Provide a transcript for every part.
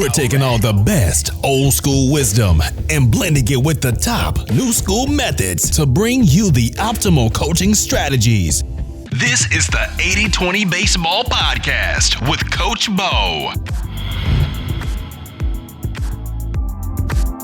We're taking all the best old school wisdom and blending it with the top new school methods to bring you the optimal coaching strategies. This is the 80-20 Baseball Podcast with Coach Bo.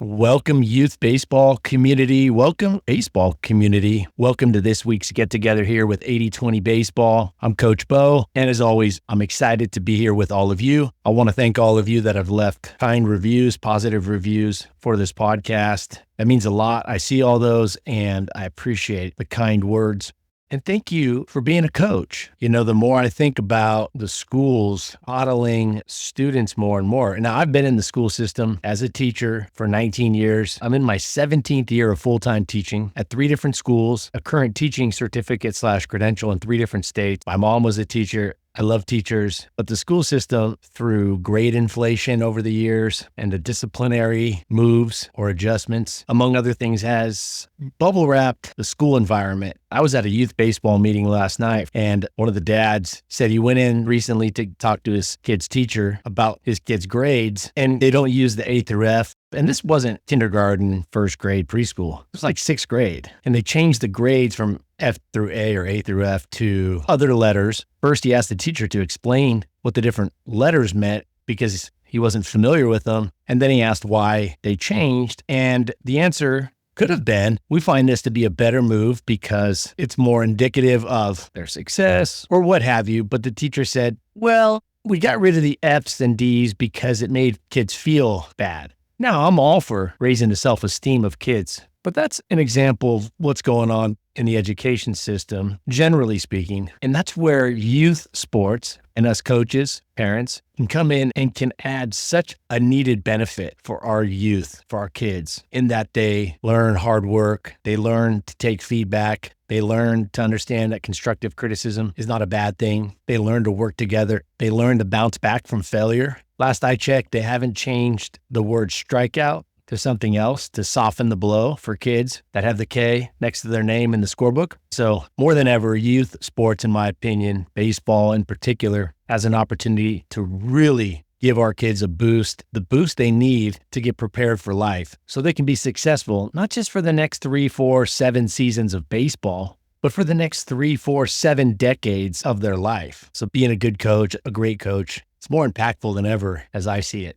Welcome, youth baseball community. Welcome, baseball community. Welcome to this week's get-together here with 80-20 Baseball. I'm Coach Bo, and as always, I'm excited to be here with all of you. I want to thank all of you that have left kind reviews, positive reviews for this podcast. That means a lot. I see all those, and I appreciate the kind words. And thank you for being a coach. You know, the more I think about the schools coddling students more and more. Now, I've been in the school system as a teacher for 19 years. I'm in my 17th year of full-time teaching at 3 different schools, a current teaching certificate/credential in 3 different states. My mom was a teacher. I love teachers, but the school system, through grade inflation over the years and the disciplinary moves or adjustments, among other things, has bubble wrapped the school environment. I was at a youth baseball meeting last night, and one of the dads said he went in recently to talk to his kid's teacher about his kid's grades, and they don't use the A through F. And this wasn't kindergarten, first grade, preschool. It was like 6th grade. And they changed the grades from F through A or A through F to other letters. First, he asked the teacher to explain what the different letters meant because he wasn't familiar with them. And then he asked why they changed. And the answer could have been, we find this to be a better move because it's more indicative of their success or what have you. But the teacher said, well, we got rid of the F's and D's because it made kids feel bad. Now, I'm all for raising the self-esteem of kids, but that's an example of what's going on in the education system, generally speaking. And that's where youth sports and us coaches, parents, can come in and can add such a needed benefit for our youth, for our kids, in that they learn hard work, they learn to take feedback, they learn to understand that constructive criticism is not a bad thing, they learn to work together, they learn to bounce back from failure. Last I checked, they haven't changed the word strikeout to something else to soften the blow for kids that have the K next to their name in the scorebook. So more than ever, youth sports, in my opinion, baseball in particular, has an opportunity to really give our kids a boost, the boost they need to get prepared for life so they can be successful, not just for the next 3, 4, 7 seasons of baseball, but for the next 3, 4, 7 decades of their life. So being a good coach, a great coach, it's more impactful than ever as I see it.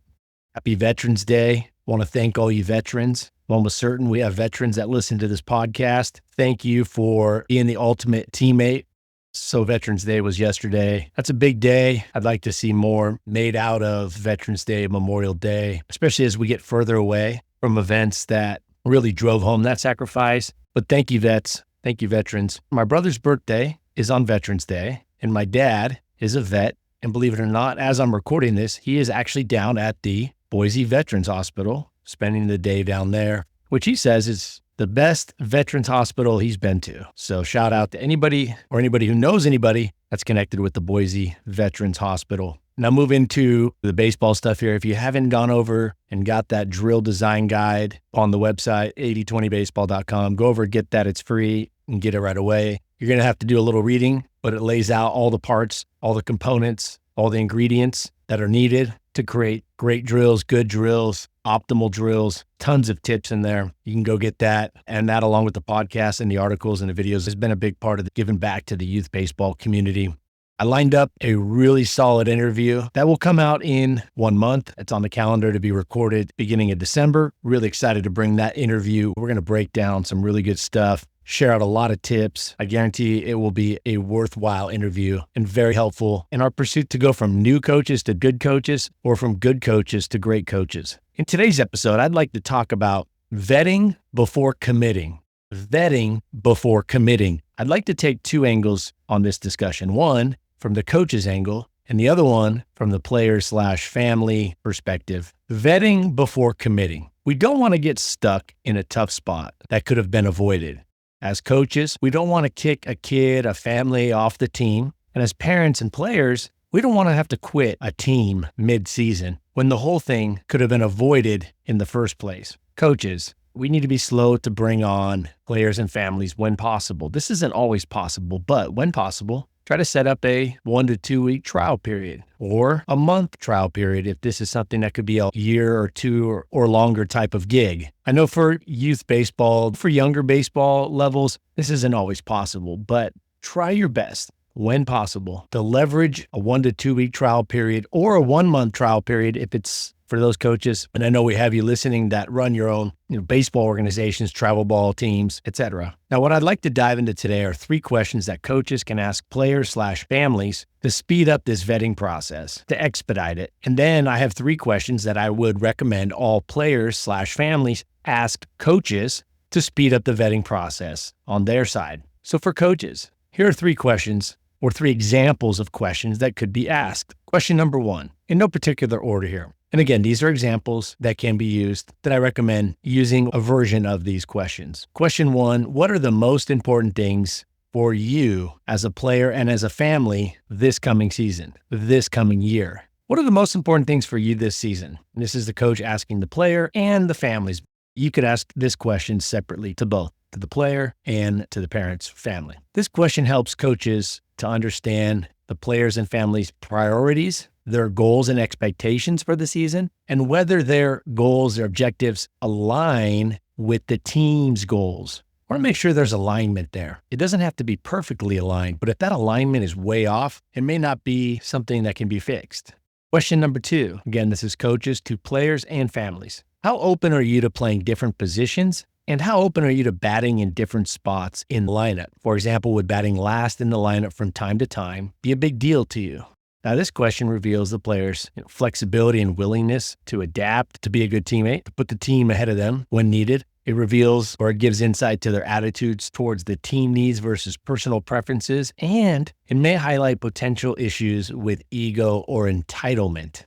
Happy Veterans Day. I want to thank all you veterans. I'm almost certain we have veterans that listen to this podcast. Thank you for being the ultimate teammate. So Veterans Day was yesterday. That's a big day. I'd like to see more made out of Veterans Day, Memorial Day, especially as we get further away from events that really drove home that sacrifice. But thank you, vets. Thank you, veterans. My brother's birthday is on Veterans Day, and my dad is a vet. And believe it or not, as I'm recording this, he is actually down at the Boise Veterans Hospital, spending the day down there, which he says is the best veterans hospital he's been to. So shout out to anybody or anybody who knows anybody that's connected with the Boise Veterans Hospital. Now move into the baseball stuff here. If you haven't gone over and got that drill design guide on the website, 8020baseball.com, go over and get that. It's free and get it right away. You're going to have to do a little reading, but it lays out all the parts, all the components, all the ingredients that are needed to create great drills, good drills, optimal drills, tons of tips in there. You can go get that. And that, along with the podcast and the articles and the videos, has been a big part of giving back to the youth baseball community. I lined up a really solid interview that will come out in 1 month. It's on the calendar to be recorded beginning of December. Really excited to bring that interview. We're going to break down some really good stuff, share out a lot of tips. I guarantee it will be a worthwhile interview and very helpful in our pursuit to go from new coaches to good coaches or from good coaches to great coaches. In today's episode, I'd like to talk about vetting before committing. Vetting before committing. I'd like to take 2 angles on this discussion. One, from the coach's angle, and the other one from the player/family perspective. Vetting before committing. We don't want to get stuck in a tough spot that could have been avoided. As coaches, we don't want to kick a kid, a family off the team. And as parents and players, we don't want to have to quit a team mid-season when the whole thing could have been avoided in the first place. Coaches, we need to be slow to bring on players and families when possible. This isn't always possible, but when possible, try to set up a 1 to 2 week trial period or a month trial period if this is something that could be a year or two or longer type of gig. I know for youth baseball, for younger baseball levels, this isn't always possible, but try your best when possible to leverage a 1 to 2 week trial period or a 1 month trial period if it's for those coaches. And I know we have you listening that run your own baseball organizations, travel ball teams, etc. Now, what I'd like to dive into today are 3 questions that coaches can ask players/families to speed up this vetting process, to expedite it. And then I have 3 questions that I would recommend all players/families ask coaches to speed up the vetting process on their side. So for coaches, here are 3 questions or 3 examples of questions that could be asked. Question number 1, in no particular order here. And again, these are examples that can be used that I recommend using a version of these questions. Question 1, what are the most important things for you as a player and as a family this coming season, this coming year? What are the most important things for you this season? And this is the coach asking the player and the families. You could ask this question separately to both, to the player and to the parent's family. This question helps coaches to understand the players and families' priorities, their goals and expectations for the season, and whether their goals or objectives align with the team's goals. I want to make sure there's alignment there. It doesn't have to be perfectly aligned, but if that alignment is way off, it may not be something that can be fixed. Question number 2. Again, this is coaches to players and families. How open are you to playing different positions? And how open are you to batting in different spots in the lineup? For example, would batting last in the lineup from time to time be a big deal to you? Now, this question reveals the player's flexibility and willingness to adapt, to be a good teammate, to put the team ahead of them when needed. It reveals or it gives insight to their attitudes towards the team needs versus personal preferences, and it may highlight potential issues with ego or entitlement.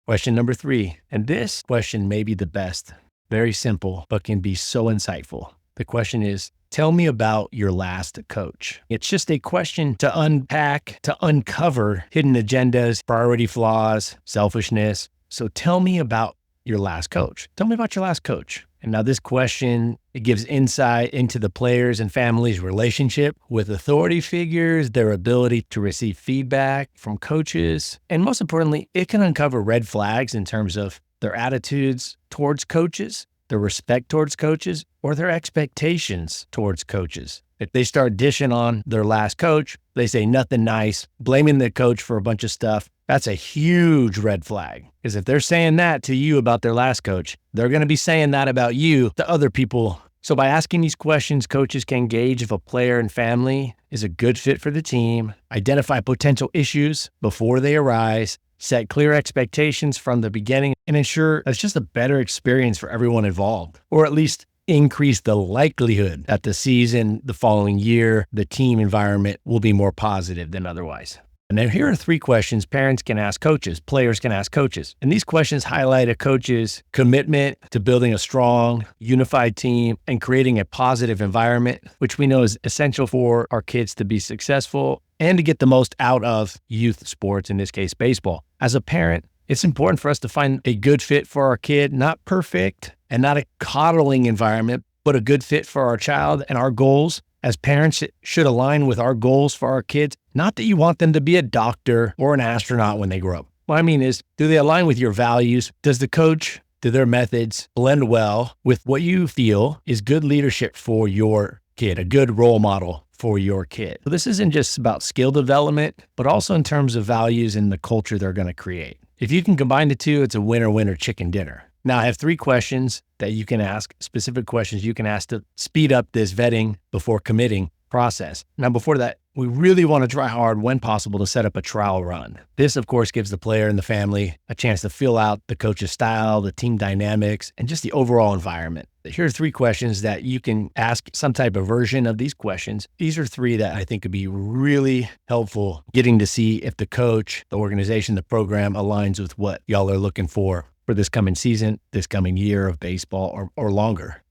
Question number 3, and this question may be the best. Very simple, but can be so insightful. The question is, tell me about your last coach. It's just a question to unpack, to uncover hidden agendas, priority flaws, selfishness. So tell me about your last coach. Tell me about your last coach. And now this question, it gives insight into the players and families' relationship with authority figures, their ability to receive feedback from coaches. And most importantly, it can uncover red flags in terms of their attitudes towards coaches, their respect towards coaches, or their expectations towards coaches. If they start dishing on their last coach, they say nothing nice, blaming the coach for a bunch of stuff, that's a huge red flag. Because if they're saying that to you about their last coach, they're going to be saying that about you to other people. So by asking these questions, coaches can gauge if a player and family is a good fit for the team, identify potential issues before they arise, set clear expectations from the beginning, and ensure it's just a better experience for everyone involved, or at least increase the likelihood that the season, the following year, the team environment will be more positive than otherwise. And now here are 3 questions parents can ask coaches, players can ask coaches. And these questions highlight a coach's commitment to building a strong, unified team and creating a positive environment, which we know is essential for our kids to be successful and to get the most out of youth sports, in this case, baseball. As a parent, it's important for us to find a good fit for our kid, not perfect and not a coddling environment, but a good fit for our child and our goals. As parents, it should align with our goals for our kids. Not that you want them to be a doctor or an astronaut when they grow up. What I mean is, do they align with your values? Does the coach, do their methods blend well with what you feel is good leadership for your kid, a good role model for your kid? So this isn't just about skill development, but also in terms of values and the culture they're going to create. If you can combine the two, it's a winner-winner chicken dinner. Now, I have 3 questions that you can ask, specific questions you can ask to speed up this vetting before committing process. Now, before that, we really want to try hard when possible to set up a trial run. This, of course, gives the player and the family a chance to feel out the coach's style, the team dynamics, and just the overall environment. Here are 3 questions that you can ask some type of version of these questions. These are 3 that I think could be really helpful getting to see if the coach, the organization, the program aligns with what y'all are looking for this coming season, this coming year of baseball or longer.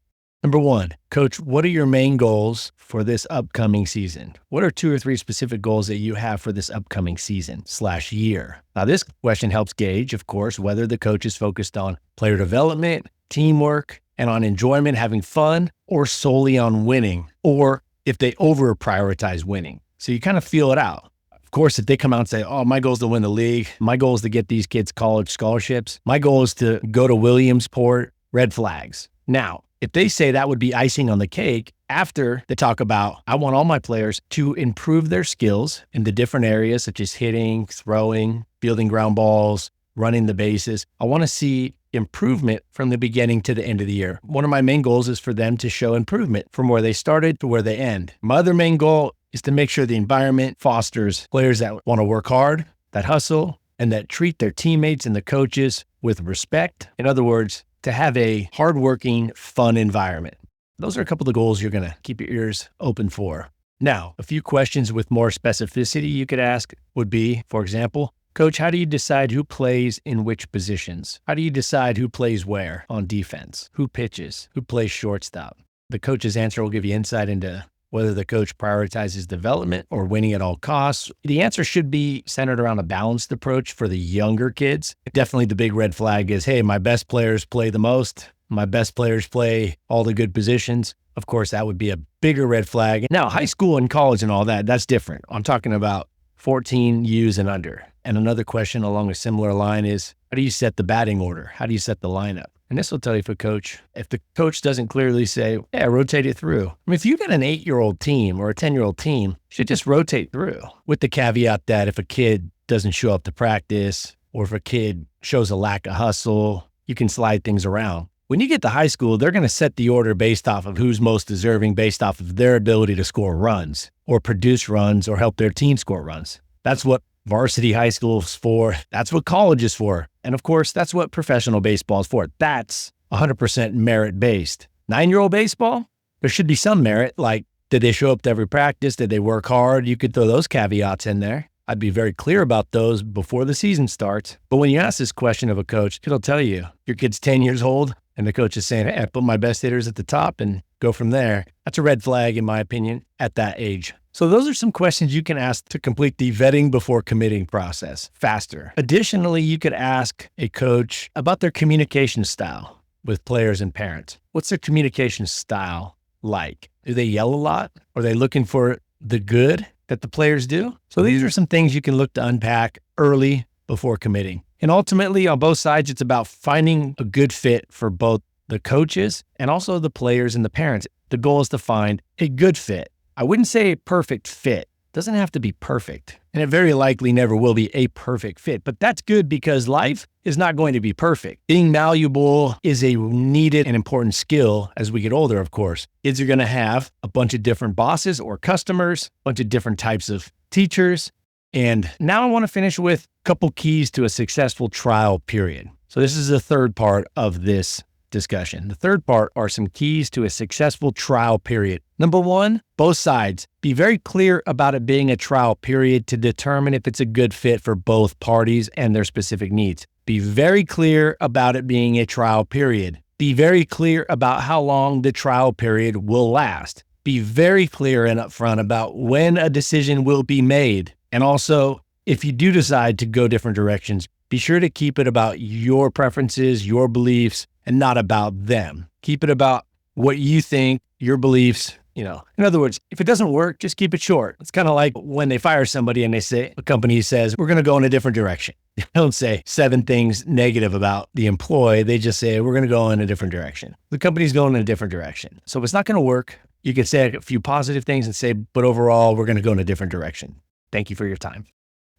Number 1, coach, what are your main goals for this upcoming season? What are 2 or 3 specific goals that you have for this upcoming season/year? Now, this question helps gauge, of course, whether the coach is focused on player development, teamwork, and on enjoyment, having fun, or solely on winning, or if they over prioritize winning. So you kind of feel it out. course, if they come out and say, oh, my goal is to win the league, my goal is to get these kids college scholarships, my goal is to go to Williamsport, red flags. Now, if they say that would be icing on the cake, after they talk about, I want all my players to improve their skills in the different areas such as hitting, throwing, fielding ground balls, running the bases. I want to see improvement from the beginning to the end of the year. One of my main goals is for them to show improvement from where they started to where they end. My other main goal is to make sure the environment fosters players that want to work hard, that hustle, and that treat their teammates and the coaches with respect. In other words, to have a hardworking, fun environment. Those are a couple of the goals you're going to keep your ears open for. Now, a few questions with more specificity you could ask would be, for example, Coach, how do you decide who plays in which positions? How do you decide who plays where on defense? Who pitches? Who plays shortstop? The coach's answer will give you insight into whether the coach prioritizes development or winning at all costs. The answer should be centered around a balanced approach for the younger kids. Definitely the big red flag is, hey, my best players play the most. My best players play all the good positions. Of course, that would be a bigger red flag. Now, high school and college and all that, that's different. I'm talking about 14 U's and under. And another question along a similar line is, how do you set the batting order? How do you set the lineup? And this will tell you if the coach doesn't clearly say, yeah, rotate it through. I mean, if you got an 8-year-old team or a 10-year-old team, you should just rotate through with the caveat that if a kid doesn't show up to practice or if a kid shows a lack of hustle, you can slide things around. When you get to high school, they're going to set the order based off of who's most deserving, based off of their ability to score runs or produce runs or help their team score runs. That's what varsity high school is for. That's what college is for. And of course, that's what professional baseball is for. That's 100% merit-based. 9-year-old baseball, there should be some merit, like did they show up to every practice? Did they work hard? You could throw those caveats in there. I'd be very clear about those before the season starts. But when you ask this question of a coach, it'll tell you your kid's 10 years old and the coach is saying, hey, I put my best hitters at the top and go from there. That's a red flag, in my opinion, at that age. So those are some questions you can ask to complete the vetting before committing process faster. Additionally, you could ask a coach about their communication style with players and parents. What's their communication style like? Do they yell a lot? Are they looking for the good that the players do? So these are some things you can look to unpack early before committing. And ultimately, on both sides, it's about finding a good fit for both the coaches and also the players and the parents. The goal is to find a good fit. I wouldn't say a perfect fit. It doesn't have to be perfect. And it very likely never will be a perfect fit. But that's good because life is not going to be perfect. Being malleable is a needed and important skill as we get older, of course. Kids are going to have a bunch of different bosses or customers, a bunch of different types of teachers. And now I want to finish with a couple keys to a successful trial period. So this is the third part of this discussion. The third part are some keys to a successful trial period. Number one, both sides. Be very clear about it being a trial period to determine if it's a good fit for both parties and their specific needs. Be very clear about it being a trial period. Be very clear about how long the trial period will last. Be very clear and upfront about when a decision will be made. And also, if you do decide to go different directions, be sure to keep it about your preferences, your beliefs, and not about them. Keep it about what you think, your beliefs, In other words, if it doesn't work, just keep it short. It's kind of like when they fire somebody and a company says, we're going to go in a different direction. They don't say 7 things negative about the employee. They just say, we're going to go in a different direction. The company's going in a different direction. So if it's not going to work, you could say a few positive things and say, but overall, we're going to go in a different direction. Thank you for your time.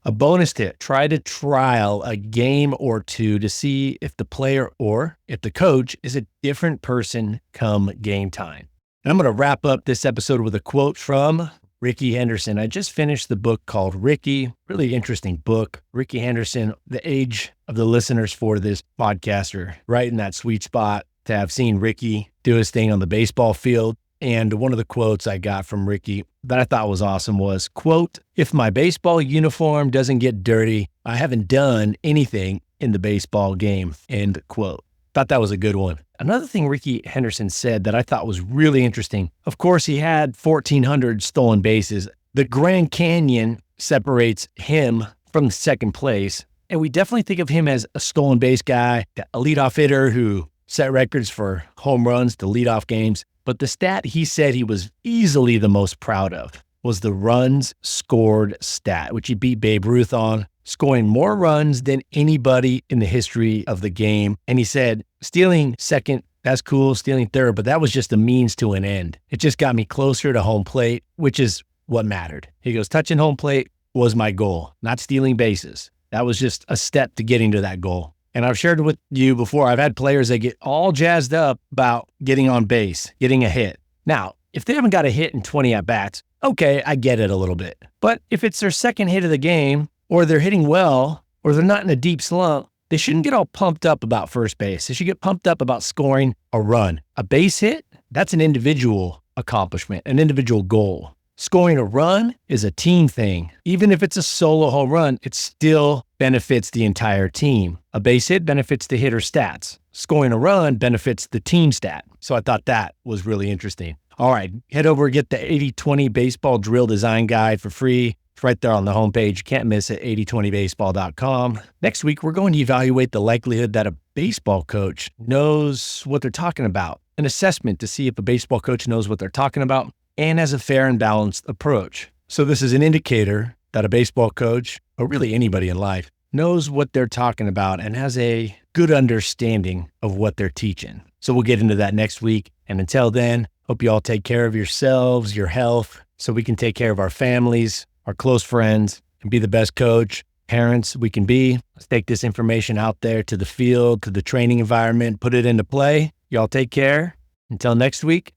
A bonus tip, try to trial a game or two to see if the player or if the coach is a different person come game time. And I'm going to wrap up this episode with a quote from Rickey Henderson. I just finished the book called Rickey, really interesting book. Rickey Henderson, the age of the listeners for this podcast are right in that sweet spot to have seen Rickey do his thing on the baseball field. And one of the quotes I got from Rickey that I thought was awesome was, quote, if my baseball uniform doesn't get dirty, I haven't done anything in the baseball game, end quote. Thought that was a good one. Another thing Rickey Henderson said that I thought was really interesting. Of course, he had 1,400 stolen bases. The Grand Canyon separates him from second place. And we definitely think of him as a stolen base guy, a leadoff hitter who set records for home runs to leadoff games. But the stat he said he was easily the most proud of was the runs scored stat, which he beat Babe Ruth on, scoring more runs than anybody in the history of the game. And he said, stealing second, that's cool, stealing third, but that was just a means to an end. It just got me closer to home plate, which is what mattered. He goes, touching home plate was my goal, not stealing bases. That was just a step to getting to that goal. And I've shared with you before, I've had players that get all jazzed up about getting on base, getting a hit. Now, if they haven't got a hit in 20 at-bats, okay, I get it a little bit. But if it's their second hit of the game, or they're hitting well, or they're not in a deep slump, they shouldn't get all pumped up about first base. They should get pumped up about scoring a run. A base hit, that's an individual accomplishment, an individual goal. Scoring a run is a team thing. Even if it's a solo home run, it still benefits the entire team. A base hit benefits the hitter's stats. Scoring a run benefits the team stat. So I thought that was really interesting. All right, head over and get the 80-20 baseball drill design guide for free. It's right there on the homepage. You can't miss it, 8020baseball.com. Next week, we're going to evaluate the likelihood that a baseball coach knows what they're talking about. An assessment to see if a baseball coach knows what they're talking about and has a fair and balanced approach. So this is an indicator that a baseball coach, or really anybody in life, knows what they're talking about and has a good understanding of what they're teaching. So we'll get into that next week. And until then, hope you all take care of yourselves, your health, so we can take care of our families, our close friends, and be the best coach, parents we can be. Let's take this information out there to the field, to the training environment, put it into play. Y'all take care. Until next week,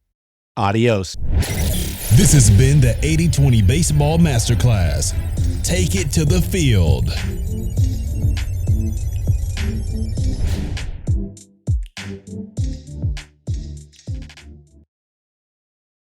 adios. This has been the 80-20 Baseball Masterclass. Take it to the field.